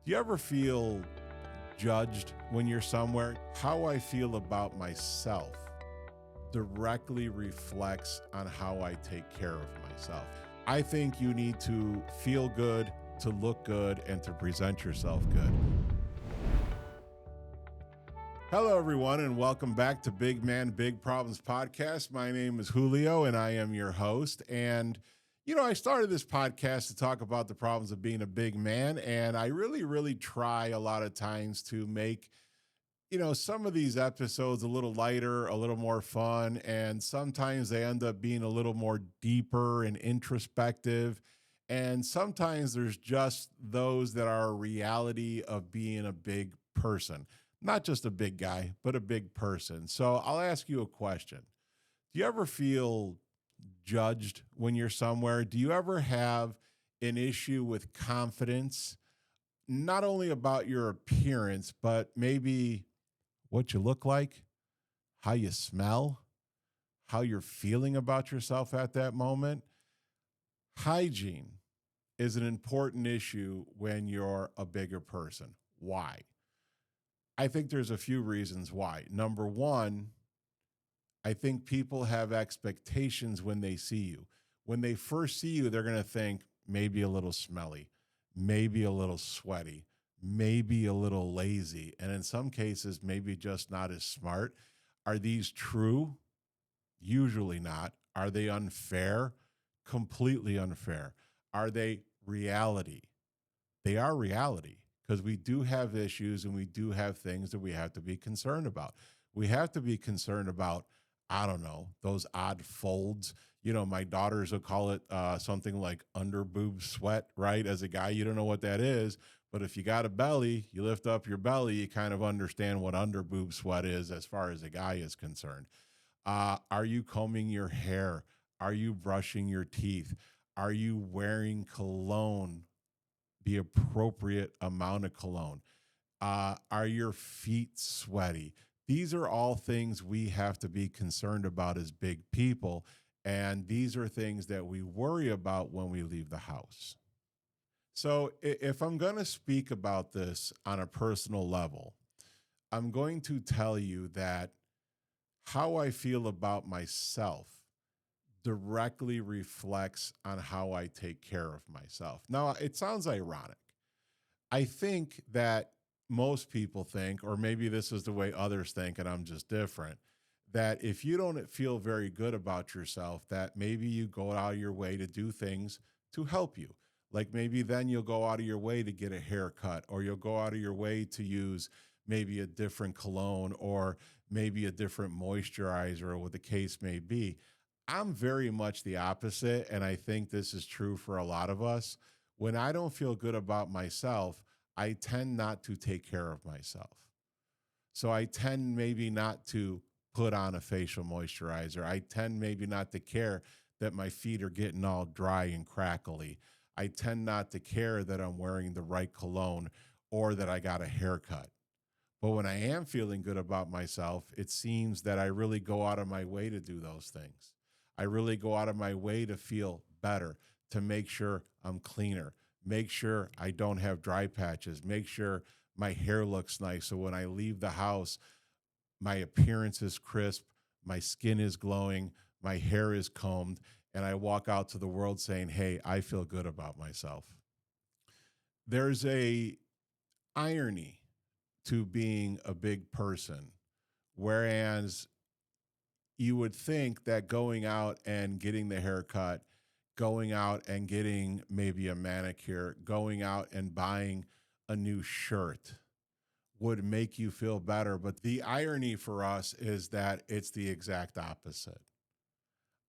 Do you ever feel judged when you're somewhere? How I feel about myself directly reflects on how I take care of myself. I think you need to feel good, to look good, and to present yourself good. Hello, everyone, and welcome back to Big Man, Big Problems podcast. My name is Julio, and I am your host. And I started this podcast to talk about the problems of being a big man, and I really try a lot of times to make, some of these episodes a little lighter, a little more fun, and sometimes they end up being a little more deeper and introspective. And sometimes there's just those that are a reality of being a big person, not just a big guy, but a big person. So I'll ask you a question. Do you ever feel judged when you're somewhere? Do you ever have an issue with confidence, not only about your appearance, but maybe what you look like, how you smell, how you're feeling about yourself at that moment? Hygiene is an important issue when you're a bigger person. Why? I think there's a few reasons why. Number one, I think people have expectations when they see you. When they first see you, they're going to think maybe a little smelly, maybe a little sweaty, maybe a little lazy, and in some cases, maybe just not as smart. Are these true? Usually not. Are they unfair? Completely unfair. Are they reality? They are reality because we do have issues and we do have things that we have to be concerned about. We have to be concerned about, I don't know, those odd folds. My daughters will call it something like under boob sweat, right? As a guy, you don't know what that is. But if you got a belly, you lift up your belly, you kind of understand what under boob sweat is as far as a guy is concerned. Are you combing your hair? Are you brushing your teeth? Are you wearing cologne, the appropriate amount of cologne? Are your feet sweaty? These are all things we have to be concerned about as big people. And these are things that we worry about when we leave the house. So if I'm going to speak about this on a personal level, I'm going to tell you that how I feel about myself directly reflects on how I take care of myself. Now, it sounds ironic. I think that most people think, or maybe this is the way others think, and I'm just different, that if you don't feel very good about yourself, that maybe you go out of your way to do things to help you. Like maybe then you'll go out of your way to get a haircut, or you'll go out of your way to use maybe a different cologne or maybe a different moisturizer, or what the case may be. I'm very much the opposite, and I think this is true for a lot of us. When I don't feel good about myself, I tend not to take care of myself. So I tend maybe not to put on a facial moisturizer. I tend maybe not to care that my feet are getting all dry and crackly. I tend not to care that I'm wearing the right cologne or that I got a haircut. But when I am feeling good about myself, it seems that I really go out of my way to do those things. I really go out of my way to feel better, to make sure I'm cleaner, make sure I don't have dry patches, make sure my hair looks nice. So when I leave the house, my appearance is crisp, my skin is glowing, my hair is combed, and I walk out to the world saying, hey, I feel good about myself. There's a irony to being a big person, whereas you would think that going out and getting the haircut, going out and getting maybe a manicure, going out and buying a new shirt would make you feel better. But the irony for us is that it's the exact opposite.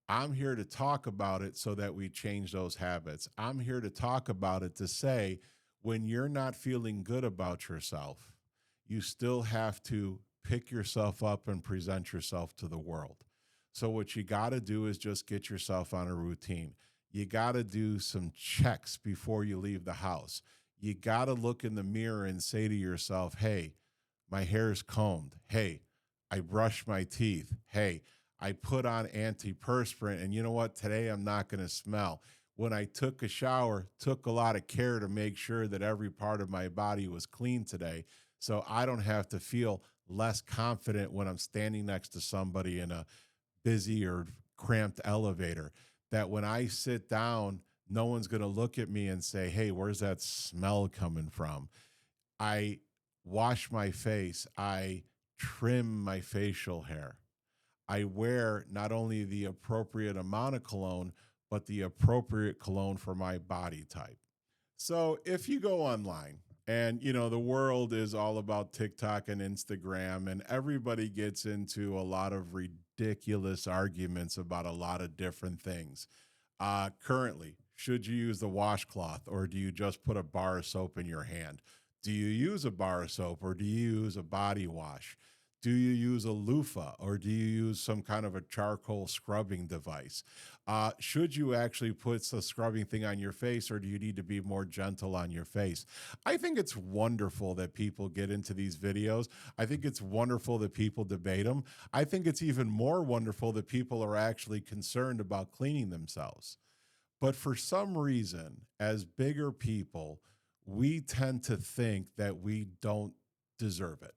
I'm here to talk about it so that we change those habits. I'm here to talk about it to say, when you're not feeling good about yourself, you still have to pick yourself up and present yourself to the world. So what you got to do is just get yourself on a routine. You got to do some checks before you leave the house. You got to look in the mirror and say to yourself, hey, my hair's combed. Hey, I brushed my teeth. Hey, I put on antiperspirant, and you know what? Today I'm not going to smell. when I took a shower, took a lot of care to make sure that every part of my body was clean today. So I don't have to feel less confident when I'm standing next to somebody in a busy or cramped elevator. That when I sit down, no one's going to look at me and say, "Hey, where's that smell coming from?" I wash my face, I trim my facial hair. I wear not only the appropriate amount of cologne, but the appropriate cologne for my body type. So if you go online and the world is all about TikTok and Instagram and everybody gets into a lot of ridiculous arguments about a lot of different things. Currently, should you use the washcloth or do you just put a bar of soap in your hand? Do you use a bar of soap or do you use a body wash? Do you use a loofah or do you use some kind of a charcoal scrubbing device? Should you actually put the scrubbing thing on your face or do you need to be more gentle on your face? I think it's wonderful that people get into these videos. I think it's wonderful that people debate them. I think it's even more wonderful that people are actually concerned about cleaning themselves. But for some reason, as bigger people, we tend to think that we don't deserve it,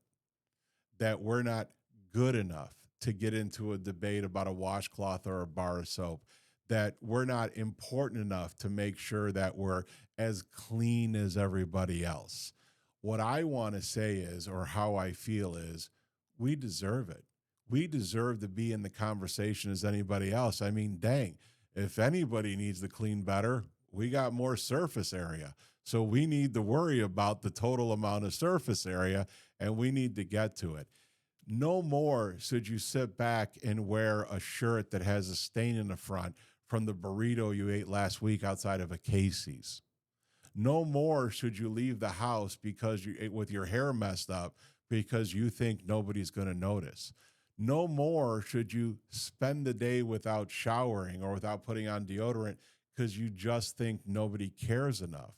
that we're not good enough to get into a debate about a washcloth or a bar of soap, that we're not important enough to make sure that we're as clean as everybody else. What I want to say is, or how I feel is, we deserve it. We deserve to be in the conversation as anybody else. I mean, dang, if anybody needs to clean better, we got more surface area. So we need to worry about the total amount of surface area and we need to get to it. No more should you sit back and wear a shirt that has a stain in the front from the burrito you ate last week outside of a Casey's. No more should you leave the house because you ate with your hair messed up because you think nobody's going to notice. No more should you spend the day without showering or without putting on deodorant because you just think nobody cares enough.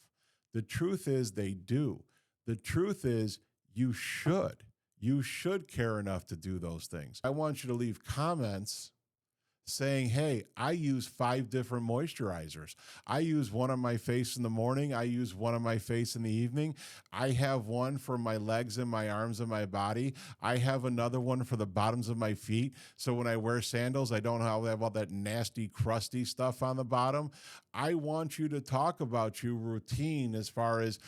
The truth is they do. The truth is you should. You should care enough to do those things. I want you to leave comments saying, hey, I use 5 different moisturizers. I use one on my face in the morning. I use one on my face in the evening. I have one for my legs and my arms and my body. I have another one for the bottoms of my feet. So when I wear sandals, I don't have all that nasty, crusty stuff on the bottom. I want you to talk about your routine as far as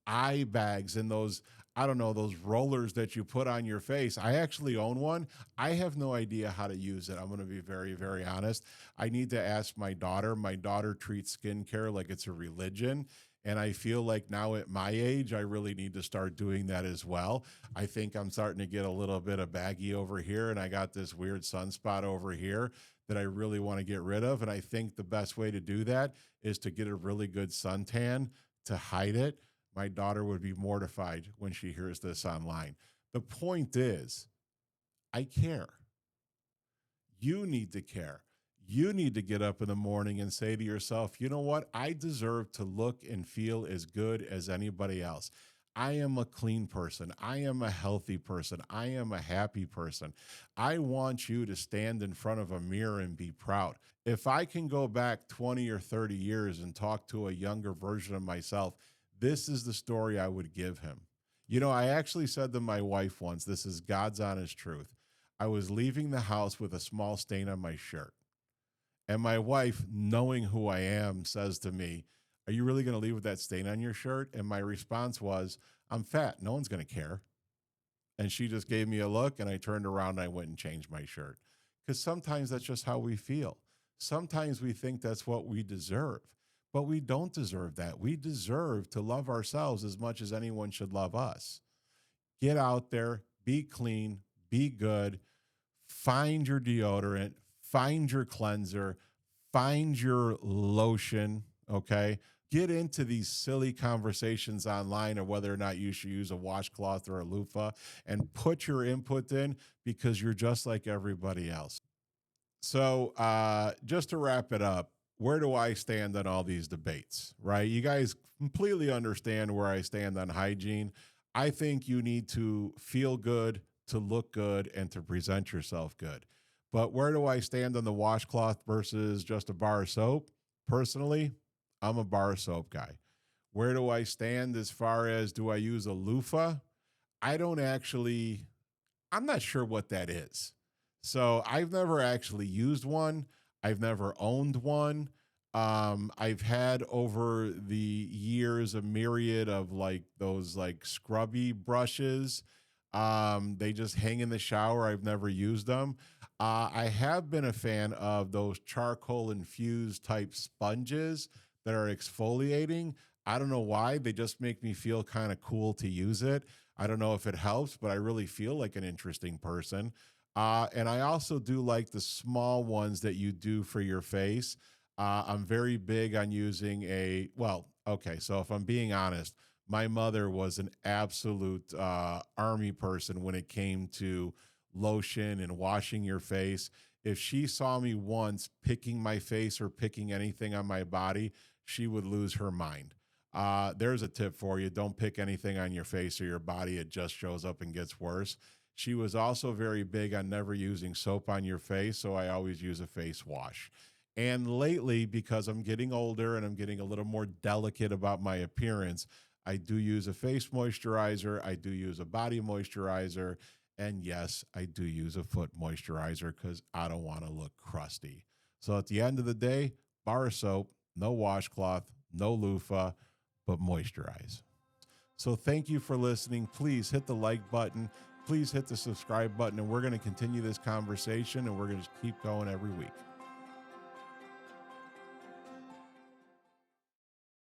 eye bags and those, I don't know, those rollers that you put on your face. I actually own one. I have no idea how to use it. I'm going to be very, very honest. I need to ask my daughter. My daughter treats skincare like it's a religion. And I feel like now at my age, I really need to start doing that as well. I think I'm starting to get a little bit of baggy over here, and I got this weird sunspot over here that I really want to get rid of. And I think the best way to do that is to get a really good suntan to hide it. My daughter would be mortified when she hears this online. The point is, I care. You need to care. You need to get up in the morning and say to yourself, you know what? I deserve to look and feel as good as anybody else. I am a clean person. I am a healthy person. I am a happy person. I want you to stand in front of a mirror and be proud. If I can go back 20 or 30 years and talk to a younger version of myself, this is the story I would give him. I actually said to my wife once, this is God's honest truth. I was leaving the house with a small stain on my shirt. And my wife, knowing who I am, says to me, are you really going to leave with that stain on your shirt? And my response was, I'm fat. No one's going to care. And she just gave me a look, and I turned around and I went and changed my shirt. Because sometimes that's just how we feel. Sometimes we think that's what we deserve. But we don't deserve that. We deserve to love ourselves as much as anyone should love us. Get out there, be clean, be good, find your deodorant, find your cleanser, find your lotion, okay? Get into these silly conversations online of whether or not you should use a washcloth or a loofah and put your input in because you're just like everybody else. So just to wrap it up, where do I stand on all these debates, right? You guys completely understand where I stand on hygiene. I think you need to feel good, to look good, and to present yourself good. But where do I stand on the washcloth versus just a bar of soap? Personally, I'm a bar soap guy. Where do I stand as far as do I use a loofah? I don't actually, I'm not sure what that is. So I've never actually used one. I've never owned one. I've had over the years a myriad of like those like scrubby brushes. They just hang in the shower. I've never used them. I have been a fan of those charcoal infused type sponges that are exfoliating. I don't know why. They just make me feel kind of cool to use it. I don't know if it helps, but I really feel like an interesting person. And I also do like the small ones that you do for your face. I'm very big on using well, okay, so if I'm being honest, my mother was an absolute army person when it came to lotion and washing your face. If she saw me once picking my face or picking anything on my body, she would lose her mind. There's a tip for you. Don't pick anything on your face or your body. It just shows up and gets worse. She was also very big on never using soap on your face, so I always use a face wash. And lately, because I'm getting older and I'm getting a little more delicate about my appearance, I do use a face moisturizer. I do use a body moisturizer. And yes, I do use a foot moisturizer because I don't want to look crusty. So at the end of the day, bar soap, no washcloth, no loofah, but moisturize. So thank you for listening. Please hit the like button. Please hit the subscribe button. And we're going to continue this conversation and we're going to keep going every week.